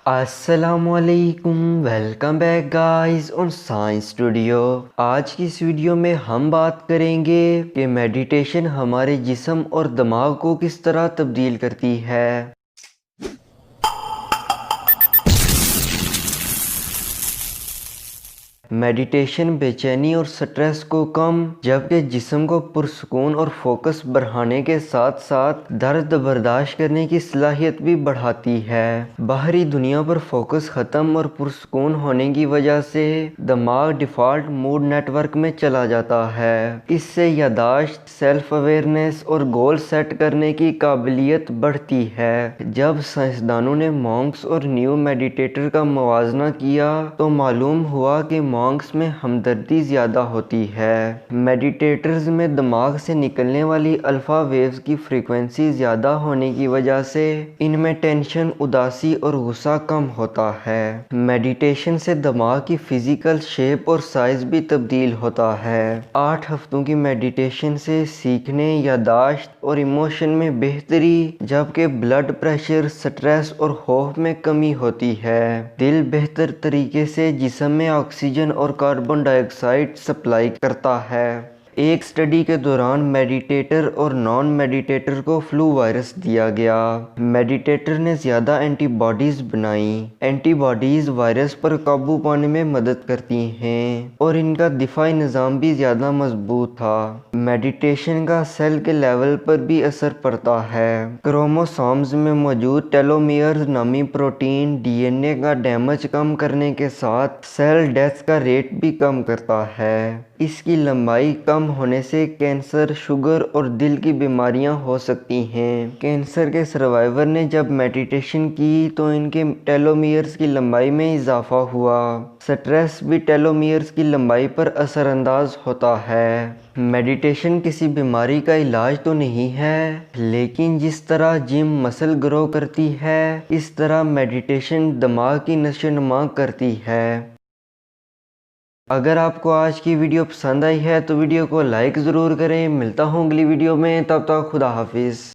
السلام علیکم، welcome back guys on science studio. آج کی اس ویڈیو میں ہم بات کریں گے کہ میڈیٹیشن ہمارے جسم اور دماغ کو کس طرح تبدیل کرتی ہے۔ میڈیٹیشن بے چینی اور سٹریس کو کم جبکہ جسم کو پرسکون اور فوکس بڑھانے کے ساتھ ساتھ درد برداشت کرنے کی صلاحیت بھی بڑھاتی ہے۔ باہری دنیا پر فوکس ختم اور پرسکون ہونے کی وجہ سے دماغ ڈیفالٹ موڈ نیٹ ورک میں چلا جاتا ہے۔ اس سے یادداشت، سیلف اویئرنیس اور گول سیٹ کرنے کی قابلیت بڑھتی ہے۔ جب سائنسدانوں نے مونکس اور نیو میڈیٹیٹر کا موازنہ کیا تو معلوم ہوا کہ مونکس میں ہمدردی زیادہ ہوتی ہے۔ میڈیٹیٹرز میں دماغ سے نکلنے والی الفا ویوز کی فریکوینسی زیادہ ہونے کی وجہ سے ان میں ٹینشن، اداسی اور غصہ کم ہوتا ہے۔ میڈیٹیشن سے دماغ کی فزیکل شیپ اور سائز بھی تبدیل ہوتا ہے۔ 8 ہفتوں کی میڈیٹیشن سے سیکھنے، یادداشت اور ایموشن میں بہتری جبکہ بلڈ پریشر، سٹریس اور خوف میں کمی ہوتی ہے۔ دل بہتر طریقے سے جسم میں آکسیجن اور کاربن ڈائی آکسائیڈ سپلائی کرتا ہے۔ ایک اسٹڈی کے دوران میڈیٹیٹر اور نان میڈیٹیٹر کو فلو وائرس دیا گیا۔ میڈیٹیٹر نے زیادہ اینٹی باڈیز بنائیں۔ اینٹی باڈیز وائرس پر قابو پانے میں مدد کرتی ہیں اور ان کا دفاعی نظام بھی زیادہ مضبوط تھا۔ میڈیٹیشن کا سیل کے لیول پر بھی اثر پڑتا ہے۔ کروموسومز میں موجود ٹیلومیئرز نامی پروٹین ڈی این اے کا ڈیمیج کم کرنے کے ساتھ سیل ڈیتھ کا ریٹ بھی کم کرتا ہے۔ اس کی لمبائی کم ہونے سے کینسر، شوگر اور دل کی بیماریاں ہو سکتی ہیں۔ کینسر کے سروائیور نے جب میڈیٹیشن کی تو ان کے ٹیلومیئرز کی لمبائی میں اضافہ ہوا۔ سٹریس بھی ٹیلومیئرز کی لمبائی پر اثر انداز ہوتا ہے۔ میڈیٹیشن کسی بیماری کا علاج تو نہیں ہے، لیکن جس طرح جم مسل گرو کرتی ہے، اس طرح میڈیٹیشن دماغ کی نشو و نما کرتی ہے۔ اگر آپ کو آج کی ویڈیو پسند آئی ہے تو ویڈیو کو لائک ضرور کریں۔ ملتا ہوں اگلی ویڈیو میں، تب تک خدا حافظ۔